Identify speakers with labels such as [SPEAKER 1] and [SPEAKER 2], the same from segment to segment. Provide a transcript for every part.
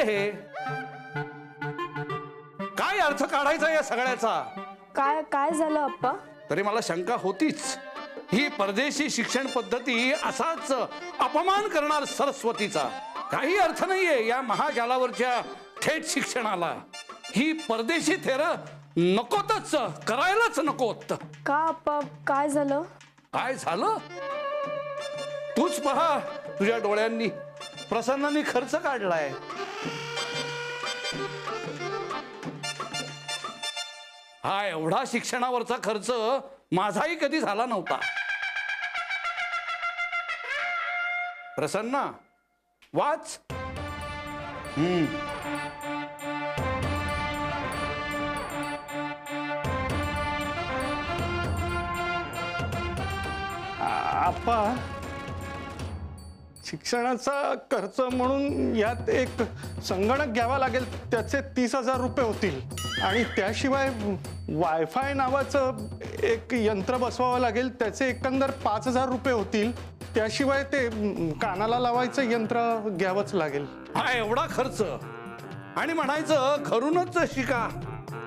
[SPEAKER 1] हे? काय अर्थ काढायचा या सगळ्याचा?
[SPEAKER 2] काय काय झालं अप्पा?
[SPEAKER 1] तरी मला शंका होतीच, ही परदेशी शिक्षण पद्धती असाच अपमान करणार सरस्वतीचा. काही अर्थ नाहीये या महाजालावरच्या थेट शिक्षणाला. ही परदेशी थेर नकोतच, करायलाच नकोत.
[SPEAKER 2] का अप्पा, काय झालं?
[SPEAKER 1] काय झालं? तूच पहा तुझ्या डोळ्यांनी. प्रसन्नाने खर्च काढलाय. हा एवढा शिक्षणावरचा खर्च माझाही कधी झाला नव्हता. प्रसन्ना, वाच.
[SPEAKER 3] आप्पा, शिक्षणाचा खर्च म्हणून यात एक संगणक घ्यावा लागेल, त्याचे 30,000 रुपये होतील. आणि त्याशिवाय वायफाय नावाचं एक यंत्र बसवावं लागेल, त्याचे एकंदर 5,000 रुपये होतील. त्याशिवाय ते कानाला लावायचं यंत्र घ्यावंच लागेल.
[SPEAKER 1] हा एवढा खर्च आणि म्हणायचं घरूनच शिका.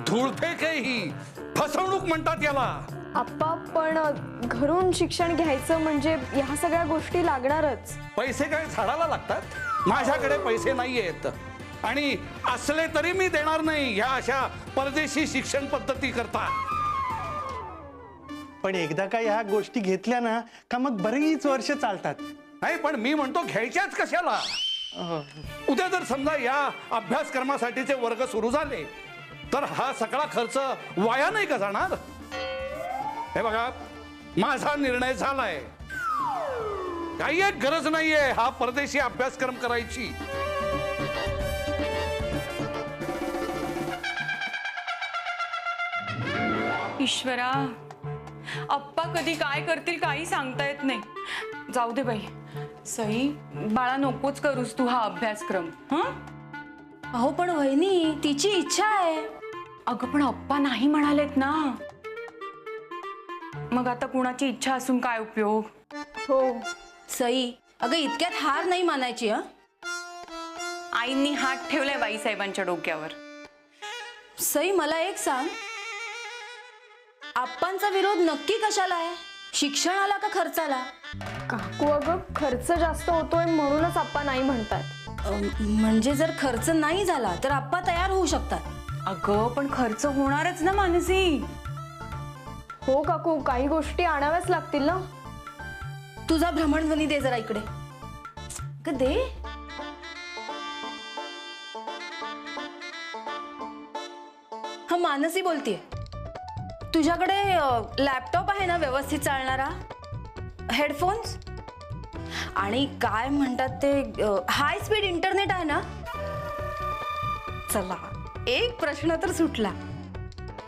[SPEAKER 1] धूळफेक आहे ही, फसवणूक म्हणतात याला.
[SPEAKER 2] अप्पा, पण घरून शिक्षण घ्यायचं म्हणजे ह्या सगळ्या गोष्टी लागणारच.
[SPEAKER 1] पैसे काय झाडाला लागतात? माझ्याकडे पैसे नाहीयेत आणि असले तरी मी देणार नाही ह्या अशा परदेशी शिक्षण पद्धती करता.
[SPEAKER 3] पण एकदा का ह्या गोष्टी घेतल्या ना का मग बरीच वर्ष चालतात.
[SPEAKER 1] नाही, पण मी म्हणतो घ्यायच्याच कशाला? उद्या जर समजा या अभ्यासक्रमासाठीचे वर्ग सुरू झाले तर हा सगळा खर्च वाया नाही का जाणार? हे बघा, माझा निर्णय झालाय. काही एक गरज नाहीये हा परदेशी अभ्यासक्रम करायची.
[SPEAKER 4] ईश्वरा, अप्पा कधी काय करतील काही सांगता येत नाही. जाऊ दे बाई. सई, बाळा नकोच करूस तू हा अभ्यासक्रम.
[SPEAKER 5] अहो पण वहिनी, तिची इच्छा आहे.
[SPEAKER 4] अगं पण अप्पा नाही म्हणालेत ना. मग आता कुणाची इच्छा असून काय उपयोग?
[SPEAKER 2] हो
[SPEAKER 5] सई, अगं इतक्यात हार नाही मानायची.
[SPEAKER 4] आईंनी हात ठेवलाय बाईसाहेबांच्या डोक्यावर.
[SPEAKER 5] सई, मला एक सांग, आप्पांचा विरोध नक्की कशाला आहे? शिक्षणाला का खर्चाला?
[SPEAKER 2] काकू, अगं खर्च जास्त होतोय म्हणूनच अप्पा नाही म्हणतात.
[SPEAKER 5] म्हणजे जर खर्च नाही झाला तर आप्पा तयार होऊ शकतात.
[SPEAKER 4] अगं पण खर्च होणारच ना मानसी.
[SPEAKER 2] हो काकू, काही गोष्टी आणाव्याच लागतील ना.
[SPEAKER 5] तुझा भ्रमणध्वनी दे जरा इकडे. ग दे. हा, मानसी बोलतीये. तुझ्याकडे लॅपटॉप आहे ना व्यवस्थित चालणारा? हेडफोन्स आणि काय म्हणतात ते हाय स्पीड इंटरनेट आहे ना? चला, एक प्रश्न तर सुटला.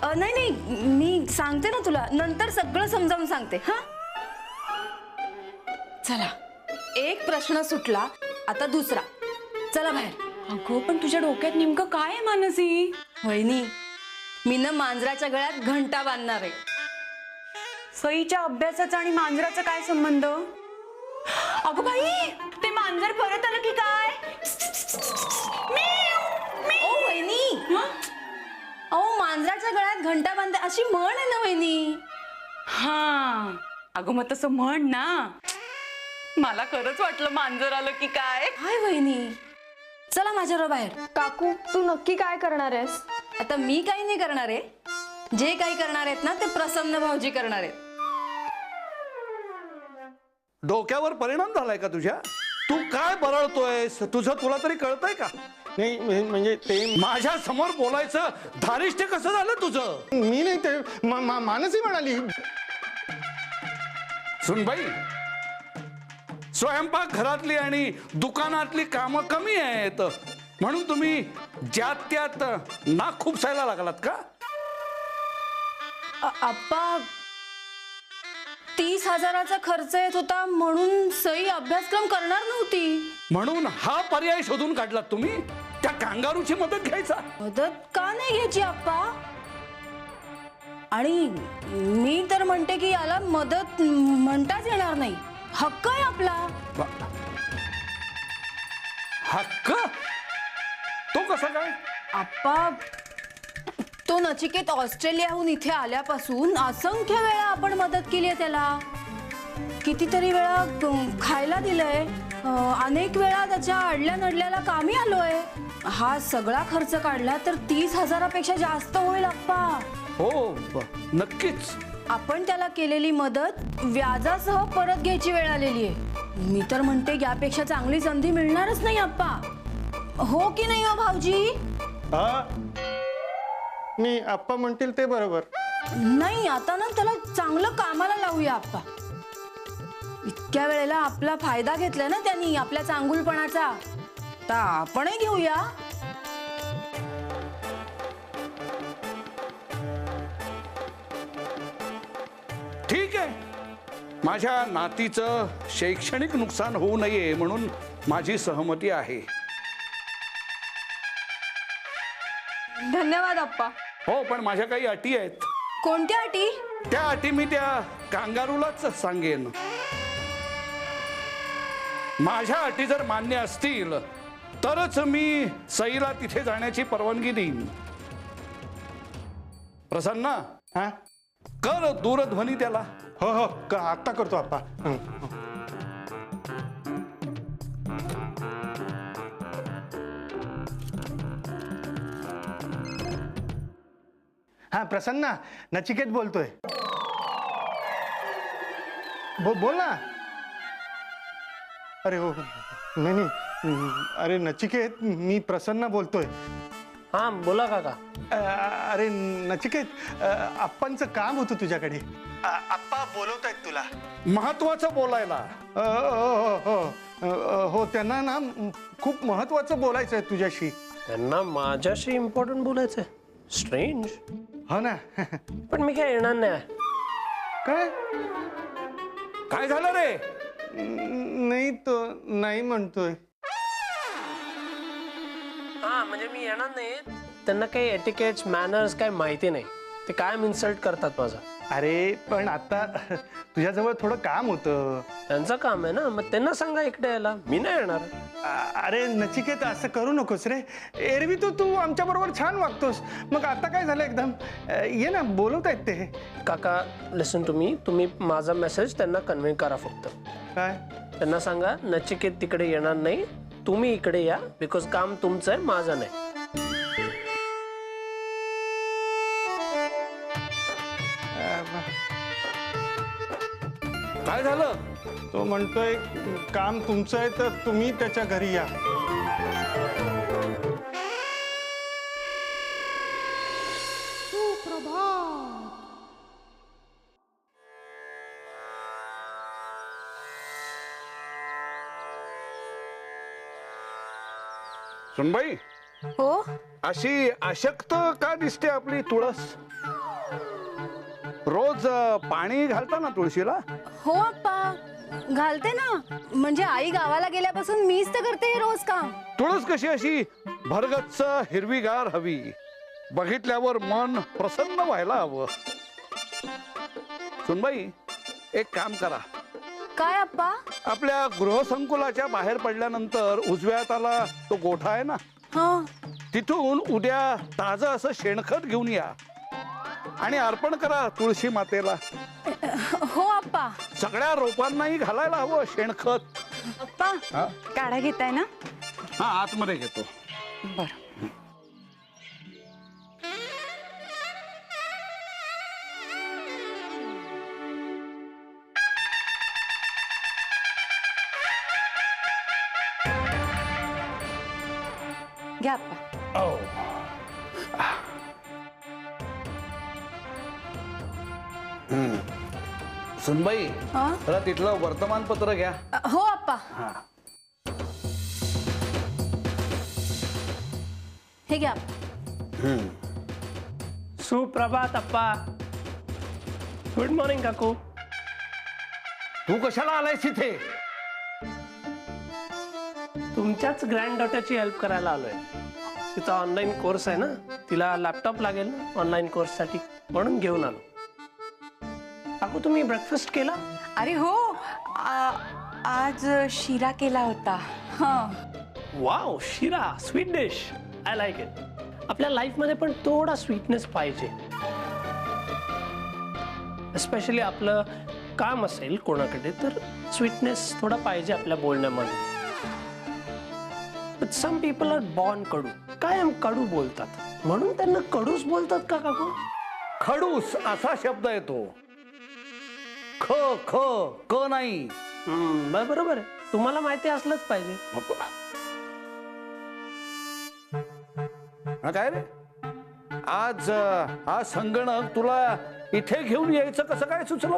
[SPEAKER 5] नाही नाही, मी सांगते ना तुला, नंतर सगळं समजावून सांगते. हा, चला, एक प्रश्न सुटला, आता दुसरा. चला बाहेर.
[SPEAKER 4] अगं पण तुझ्या डोक्यात नेमकं काय आहे मानसी?
[SPEAKER 5] वहिनी, मी ना मांजराच्या गळ्यात घंटा बांधणार आहे.
[SPEAKER 4] सईच्या अभ्यासाचा आणि मांजराचा काय संबंध? अगं बाई, ते मांजर परत आलं की काय?
[SPEAKER 5] ओ वहिनी, अहो मांजराच्या गळ्यात घंटा बांधते अशी म्हण आहे ना वहिनी.
[SPEAKER 4] हा, अगं मग तसं म्हण ना. मला खरंच वाटलं मांजर आलं की काय.
[SPEAKER 5] हाय वहिनी, चला माझ्याबरोबर बाहेर.
[SPEAKER 2] काकू, तू नक्की काय करणार आहेस?
[SPEAKER 5] आता मी काही नाही करणार आहे. जे काही करणार आहेत ना ते प्रसन्न भाऊजी करणार आहेत.
[SPEAKER 1] डोक्यावर परिणाम झालाय का तुझ्या? तू काय बरळतोयस? तुला तरी कळतंय का?
[SPEAKER 3] नाही म्हणजे ते
[SPEAKER 1] माझ्या समोर बोलायचं धारिष्ट कसं झालं तुझं?
[SPEAKER 3] मी नाही, ते मानसी म्हणाली.
[SPEAKER 1] सुनबाई, स्वयंपाक घरातली आणि दुकानातली कामं कमी आहेत म्हणून तुम्ही ज्यात त्यात नाक खुपसायला लागलात का?
[SPEAKER 5] आप्पा, 30,000चा खर्च येत होता म्हणून सई अभ्यासक्रम करणार नव्हती.
[SPEAKER 1] म्हणून हा पर्याय शोधून काढलात तुम्ही? त्या कांगारूची मदत घ्यायचा?
[SPEAKER 5] मदत का नाही घ्यायची आप्पा? आणि मी तर म्हणते की याला मदत म्हणताच येणार नाही. हक्क आहे आपला.
[SPEAKER 1] हक्क? कसं काय?
[SPEAKER 5] आप्पा, तो नचिकेत ऑस्ट्रेलियाहून इथे आल्यापासून असंख्य वेळा आपण मदत केली आहे त्याला. कितीतरी वेळा खायला दिलंय, अनेक वेळा त्याच्या अडल्या नडल्याला कामी आलोय. हा सगळा खर्च काढला तर 30,000पेक्षा जास्त होईल आप्पा.
[SPEAKER 1] हो नक्कीच.
[SPEAKER 5] आपण त्याला केलेली मदत व्याजासह परत घ्यायची वेळ आलेली आहे. मी तर म्हणते यापेक्षा चांगली संधी मिळणारच नाही आप्पा. हो की नाही हो भाऊजी?
[SPEAKER 3] हा, मी आप्पा म्हणतील ते बरोबर.
[SPEAKER 5] नाही, आता ना त्याला चांगलं कामाला लावूया आप्पा. इतक्या वेळेला आपला फायदा घेतलाय ना त्यांनी आपल्या चांगुलपणाचा, तर आपणही घेऊया.
[SPEAKER 1] ठीक आहे, माझ्या नातीचं शैक्षणिक नुकसान होऊ नये म्हणून माझी सहमती आहे.
[SPEAKER 2] धन्यवाद अप्पा.
[SPEAKER 1] हो, पण माझ्या काही अटी आहेत.
[SPEAKER 5] कोणत्या अटी?
[SPEAKER 1] त्या अटी मी त्या कांगारूलाच सांगेन. माझ्या अटी जर मान्य असतील तरच मी सईला तिथे जाण्याची परवानगी देईन. प्रसन्ना,
[SPEAKER 3] हा,
[SPEAKER 1] कर दूरध्वनी त्याला.
[SPEAKER 3] हो हो, आत्ता करतो आप्पा. हा, प्रसन्ना, नचिकेत बोलतोय. बोल ना. अरे हो, नाही नाही, अरे नचिकेत, मी प्रसन्न बोलतोय.
[SPEAKER 6] हा बोला काका.
[SPEAKER 3] अरे नचिकेत, आप्पांचं काम होतं तुझ्याकडे. आप्पा बोलवतायत तुला.
[SPEAKER 1] महत्वाचं बोलायला.
[SPEAKER 3] हो, त्यांना ना खूप महत्वाचं बोलायचं आहे तुझ्याशी.
[SPEAKER 6] त्यांना माझ्याशी इम्पॉर्टंट बोलायचंय? स्ट्रेंज.
[SPEAKER 3] हो ना.
[SPEAKER 6] पण मी काय येणार नाही.
[SPEAKER 3] काय?
[SPEAKER 1] काय झालं रे?
[SPEAKER 3] नाही, तो नाही म्हणतोय.
[SPEAKER 6] हा म्हणजे मी येणार नाही. त्यांना काही एटिकेट्स मॅनर्स काय माहिती नाही. ते कायम इन्सल्ट करतात माझा.
[SPEAKER 3] अरे पण आता तुझ्याजवळ थोडं काम होतं.
[SPEAKER 6] त्यांचं काम आहे ना, मग त्यांना सांगा इकडे यायला. मी नाही येणार.
[SPEAKER 3] अरे नचिकेत, असं करू नकोस रे. एरवी तू आमच्या बरोबर छान वागतोस, मग आता काय झालं एकदम? ये ना, बोलवतायत ते.
[SPEAKER 6] काका लिसन, तुम्ही माझा मेसेज त्यांना कन्व्हे करा फक्त.
[SPEAKER 3] काय?
[SPEAKER 6] त्यांना सांगा नचिकेत तिकडे येणार नाही, तुम्ही इकडे या. बिकॉज काम तुमचं आहे, माझं नाही.
[SPEAKER 1] काय झालं?
[SPEAKER 3] तो म्हणतोय काम तुमचं आहे तर तुम्ही त्याच्या घरी या.
[SPEAKER 1] सुनबाई,
[SPEAKER 5] हो,
[SPEAKER 1] अशी अशक्त का दिसते आपली तुळस? रोज पाणी घालता ना तुळशीला?
[SPEAKER 5] हो आप्पा, घालते ना. म्हणजे आई गावाला गेल्यापासून मीच तर करते हे रोज काम.
[SPEAKER 1] तुळस कशी अशी भरगच्च हिरवीगार हवी, बघितल्यावर मन प्रसन्न व्हायला हवं. सुनबाई, एक काम करा.
[SPEAKER 5] काय आप्पा?
[SPEAKER 1] आपल्या गृहसंकुलाच्या बाहेर पडल्यानंतर उजव्या हाताला तो गोठा आहे ना,
[SPEAKER 5] हा,
[SPEAKER 1] तिथून उद्या ताजं असं शेणखत घेऊन या आणि अर्पण करा तुळशी मातेला.
[SPEAKER 5] हो आप्पा.
[SPEAKER 1] सगळ्या रोपांनाही घालायला हवं शेणखत.
[SPEAKER 5] आप्पा,
[SPEAKER 4] काढा घेताय ना?
[SPEAKER 1] हा, आतमध्ये घेतो.
[SPEAKER 4] बरं. घ्या आप्पा.
[SPEAKER 1] सुनबाई,
[SPEAKER 5] हा?
[SPEAKER 1] जरा तिथलं वर्तमानपत्र घ्या.
[SPEAKER 5] हो आप्पा. हे घ्या.
[SPEAKER 6] सुप्रभात अप्पा. गुड मॉर्निंग काकू.
[SPEAKER 1] तू कशाला आलायस इथे?
[SPEAKER 6] तुमच्याच ग्रँड डॉटरची हेल्प करायला आलोय. तिचा ऑनलाईन कोर्स आहे ना, तिला लॅपटॉप लागेल ना ऑनलाईन कोर्ससाठी, म्हणून घेऊन आलो. काकू, तुम्ही ब्रेकफास्ट केला?
[SPEAKER 4] अरे हो, आज शिरा केला होता.
[SPEAKER 5] हा.
[SPEAKER 6] वाव, शिरा, sweet dish. I like it. आपल्या लाईफमध्ये पण थोडा स्वीटनेस पाहिजे. एस्पेशली आपलं काम असेल कोणाकडे तर स्वीटनेस थोडा पाहिजे आपल्या बोलण्यामध्ये. But some people are born कडू, कायम कडू बोलतात, म्हणून त्यांना कडूच बोलतात का काकू?
[SPEAKER 1] खडूस असा शब्द येतो. ख ख क नाही.
[SPEAKER 6] बरोबर आहे. तुम्हाला माहिती असलंच पाहिजे.
[SPEAKER 1] हा काय रे, आज हा संगणक तुला इथे घेऊन यायचं कसं काय सुचलं?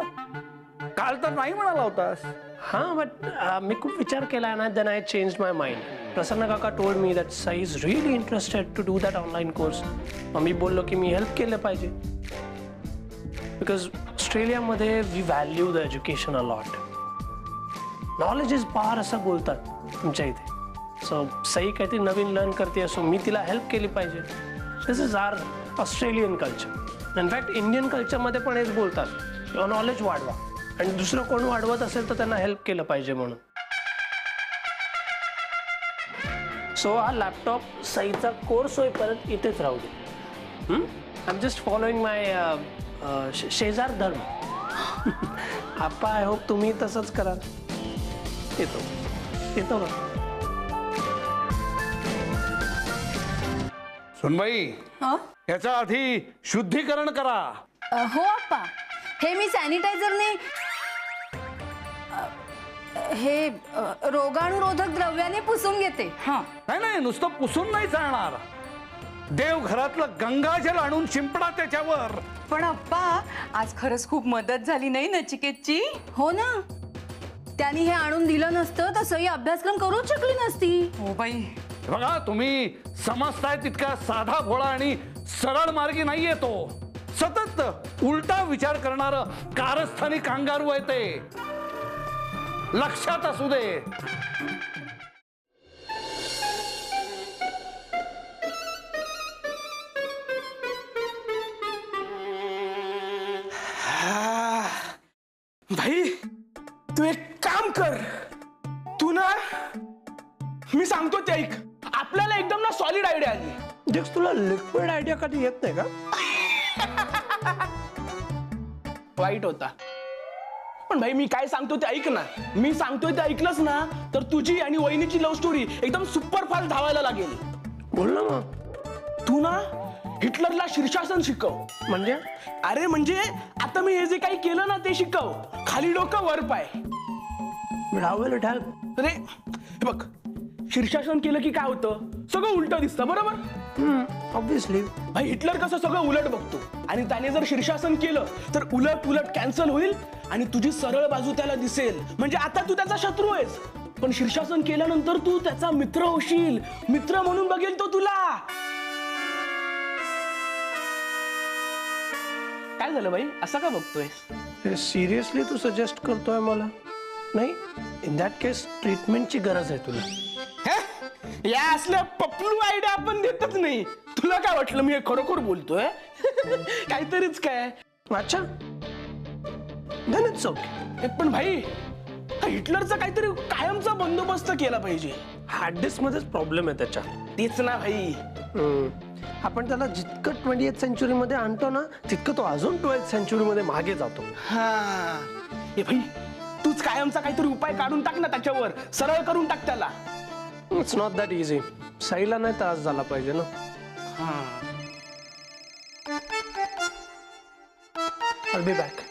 [SPEAKER 1] काल तर नाही म्हणाला होतास.
[SPEAKER 6] हा, बट मी खूप विचार केला ना, then I change my mind. Prasanna काका told me that Sai is really interested to do that online course. मग मी बोललो की मी हेल्प केलं पाहिजे. बिकॉज ऑस्ट्रेलियामध्ये we value the education a lot. Knowledge is power असं बोलतात तुमच्या इथे. सो सई काहीतरी नवीन लर्न करते असो, मी तिला हेल्प केली पाहिजे. This is are Australian culture. In fact Indian कल्चरमध्ये पण हेच बोलतात, नॉलेज वाढवा, आणि दुसरं कोण वाढवत असेल तर त्यांना हेल्प केलं पाहिजे म्हणून. सो हा लॅपटॉप सईचा कोर्स होईपर्यंत इथेच राहू दे. आय एम जस्ट फॉलोइंग माय शेजार धर्म. आप्पा, आय होप तुम्ही तसंच कराल. येतो येतो का?
[SPEAKER 1] सुनबाई, याच्या आधी शुद्धीकरण करा.
[SPEAKER 5] हो आप्पा, हे मी सॅनिटायझरने हे रोगाणुरोधक द्रव्याने पुसून घेते. हा,
[SPEAKER 1] नाही नाही, नुसतं पुसून नाही चालणार. देव घरातलं गंगाजल आणून शिंपडा त्याच्यावर.
[SPEAKER 4] पण अप्पा, आज खरंच खूप मदत झाली नाही नचिकेतची?
[SPEAKER 5] हो ना, त्यांनी हे आणून दिलं नसतं तर सई अभ्यासक्रम करूच शकली नसती.
[SPEAKER 4] हो बाई.
[SPEAKER 1] बघा, तुम्ही समजताय तितका साधा भोळा आणि सरळ मार्गी नाहीये तो. सतत उलटा विचार करणार कारस्थानी कांगारू आहे ते. लक्षात असू दे.
[SPEAKER 7] भाई, तू एक काम कर. तू ना, मी सांगतो ते ऐक. आपल्याला एकदम ना सॉलिड आयडिया आली.
[SPEAKER 6] देख, तुला लिक्विड आयडिया कधी येत नाही का?
[SPEAKER 7] वाईट होता. पण भाई, मी काय सांगतो ते ऐक ना. मी सांगतोय ते ऐकलंस ना तर तुझी आणि वहिनीची लव्ह स्टोरी एकदम सुपर फास्ट धावायला लागेल.
[SPEAKER 6] बोल ना मग.
[SPEAKER 7] तू ना हिटलरला शीर्षासन शिकव.
[SPEAKER 6] म्हणजे?
[SPEAKER 7] अरे म्हणजे आता मी हे जे काही केलं ना ते शिकव. खाली डोकं वर पाय. अरे हे बघ, शीर्षासन केलं की काय होतं, सगळं उलट दिसतं, बरोबर?
[SPEAKER 6] ऑब्विसली.
[SPEAKER 7] भाई, हिटलर कसं सगळं उलट बघतो, आणि त्याने जर शीर्षासन केलं तर उलट उलट कॅन्सल होईल आणि तुझी सरळ बाजू त्याला दिसेल. म्हणजे आता तू त्याचा शत्रू आहेस, पण शीर्षासन केल्यानंतर तू त्याचा मित्र होशील. मित्र म्हणून बघेल तो तुला. काय झालं भाई, असं का बघतोय?
[SPEAKER 6] सिरियसली तू सजेस्ट करतोय मला? नाही, इन दॅट केस ट्रीटमेंटची गरज आहे तुला.
[SPEAKER 7] या असल्या पपलू आयडिया आपण देतच नाही. तुला काय वाटलं मी हे खरोखर बोलतोय? काहीतरीच काय.
[SPEAKER 6] अच्छा, देन इट्स ओके.
[SPEAKER 7] पण भाई, हिटलरचा काहीतरी कायमचा बंदोबस्त केला पाहिजे.
[SPEAKER 6] हार्ड डिस्क मध्येच प्रॉब्लेम आहे त्याच्या.
[SPEAKER 7] तेच ना भाई.
[SPEAKER 6] आपण त्याला जितकं 20th सेंचुरीमध्ये आणतो ना, तितकं तो अजून 12th सेंचुरीमध्ये मागे जातो.
[SPEAKER 7] हा, हे भाई, तूच कायमचा काहीतरी उपाय काढून टाक ना त्याच्यावर. सरळ करून टाक त्याला.
[SPEAKER 6] It's not that easy. साईला नाही त्रास झाला पाहिजे ना. I'll be back.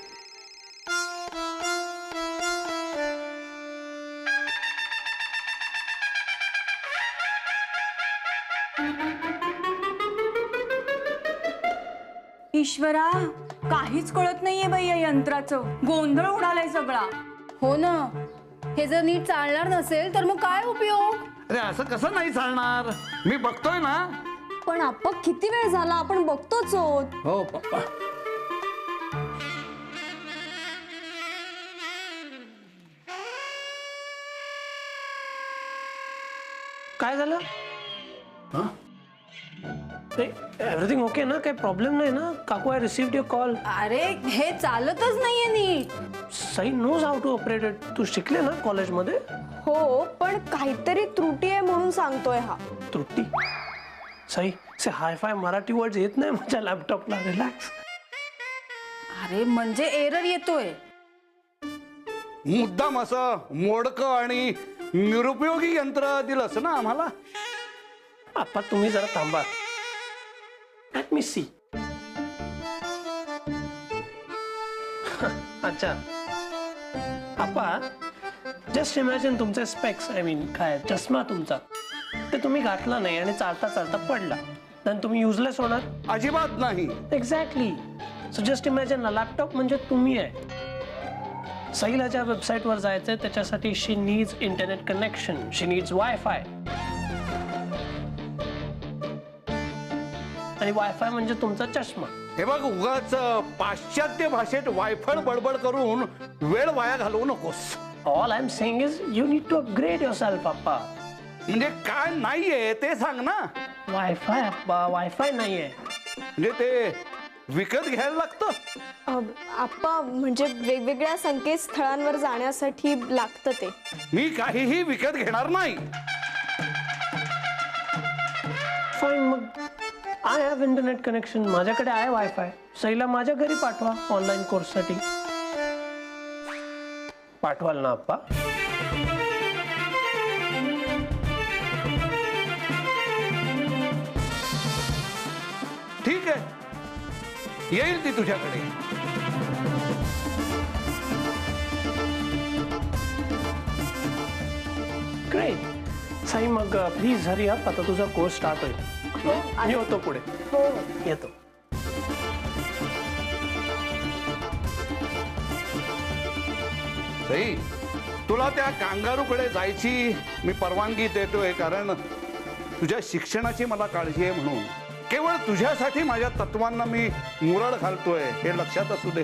[SPEAKER 4] ईश्वरा, काहीच कळत नाहीये बाई या यंत्राचं. गोंधळ उडालाय सगळा.
[SPEAKER 5] हो ना, हे जर नीट चालणार नसेल तर मग काय उपयोग?
[SPEAKER 1] अरे असं कसं नाही चालणार, मी बघतोय ना.
[SPEAKER 2] पण आप्पा, किती वेळ झाला, आपण बघतोच आहोत.
[SPEAKER 1] हो पप्पा.
[SPEAKER 6] काय झालं? एव्हरीथिंग ओके ना? काही प्रॉब्लेम नाही ना? काकू, आय रिसिव्ड युअर कॉल.
[SPEAKER 5] अरे, हे चालतच नाहीये नीट.
[SPEAKER 6] Sai knows how to operate it. तू शिकले ना कॉलेजमध्ये?
[SPEAKER 2] हो, पण काहीतरी त्रुटी आहे म्हणून सांगतोय हा.
[SPEAKER 6] त्रुटी? सई से हायफाय मराठी वर्ड्स येत नाही माझ्या लॅपटॉपला. रिलॅक्स.
[SPEAKER 5] अरे म्हणजे एरर येतोय.
[SPEAKER 1] मुद्दाम असं मोडकं आणि निरुपयोगी यंत्र दिलंस ना आम्हाला.
[SPEAKER 6] आप्पा तुम्ही जरा थांबा. Let me see. अच्छा आप्पा जस्ट इमॅजिन तुमचे स्पेक्स आय मीन काय चष्मा तुमचा ते तुम्ही घातला नाही आणि चालता चालता पडला तर तुम्ही युजलेस होणार.
[SPEAKER 1] अजिबात नाही.
[SPEAKER 6] एक्झॅक्टली. सो जस्ट इमॅजिन ना लॅपटॉप म्हणजे तुम्ही आहे. सईला ज्या वेबसाईटवर जायचंय त्याच्यासाठी शी नीड्स इंटरनेट कनेक्शन, शी नीड्स वायफाय. आणि वायफाय म्हणजे तुमचा चष्मा.
[SPEAKER 1] हे बघ उगाच पाश्चात्य भाषेत वायफळ बडबड करून वेळ वाया घालवू नकोस.
[SPEAKER 6] All I am saying is you need to upgrade yourself अप्पा.
[SPEAKER 1] म्हणजे काय नाहीये ते सांग ना.
[SPEAKER 6] वायफाय अप्पा वायफाय नाहीये.
[SPEAKER 1] म्हणजे ते विकत घ्यायला लागतं.
[SPEAKER 2] आप्पा म्हणजे वेगवेगळ्या संकेतस्थळांवर जाण्यासाठी लागतं ते.
[SPEAKER 1] मी काहीही विकत घेणार नाही.
[SPEAKER 6] फाईन मग आय हॅव इंटरनेट कनेक्शन. माझ्याकडे आहे वायफाय. सईला माझ्या घरी पाठवा ऑनलाईन कोर्ससाठी. पाठवाल ना अप्पा.
[SPEAKER 1] ठीक आहे येईल ती तुझ्याकडे.
[SPEAKER 6] ग्रेट. साई मग प्लीज हरी अप. आता तुझा कोर्स स्टार्ट होईल. मी होतो पुढे. येतो.
[SPEAKER 1] सई तुला त्या कांगारूकडे जायची मी परवानगी देतोय कारण तुझ्या शिक्षणाची मला काळजी आहे म्हणून. केवळ तुझ्यासाठी माझ्या तत्वांना मी मुरड घालतोय हे लक्षात असू दे.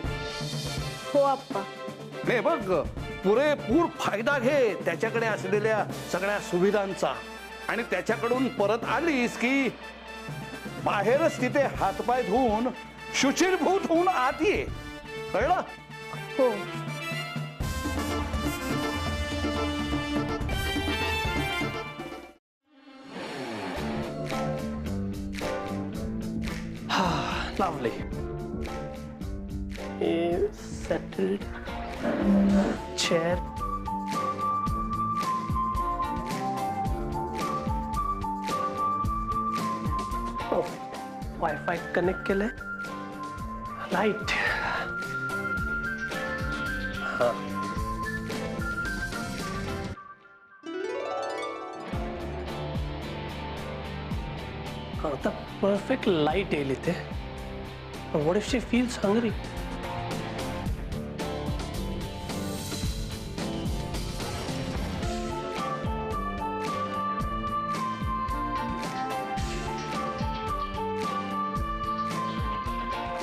[SPEAKER 2] हो आप्पा.
[SPEAKER 1] नाही बघ पुरेपूर फायदा घे त्याच्याकडे असलेल्या सगळ्या सुविधांचा. आणि त्याच्याकडून परत आलीस की बाहेरच तिथे हातपाय धुवून शुचिरभूत होऊन आत ये. कळलं.
[SPEAKER 2] हो.
[SPEAKER 6] Lovely. A settled chair. Perfect. Wi-Fi connect केलंय. Light. हाँ. आता perfect light येईल इथे. What if she feels hungry?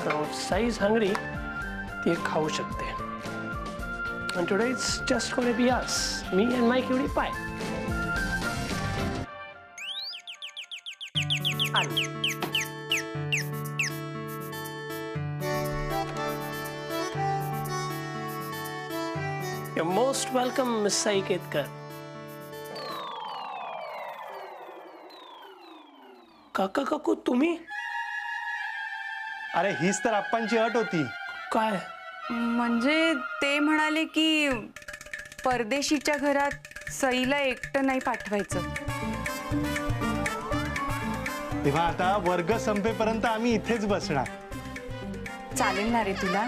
[SPEAKER 6] Now if Sai is hungry, ती खाऊ शकते. And today it's just going to be us, me and my cutie pie. आली. You're most welcome, Miss Sai Ketkar. काका काकू तुम्ही?
[SPEAKER 3] अरे हीच तर आप्पांची अट होती.
[SPEAKER 6] काय?
[SPEAKER 4] म्हणजे ते म्हणाले की परदेशीच्या घरात सईला एकटं नाही पाठवायचं.
[SPEAKER 3] तेव्हा आता वर्ग संपेपर्यंत आम्ही इथेच बसणार.
[SPEAKER 4] चालेल ना रे तुला?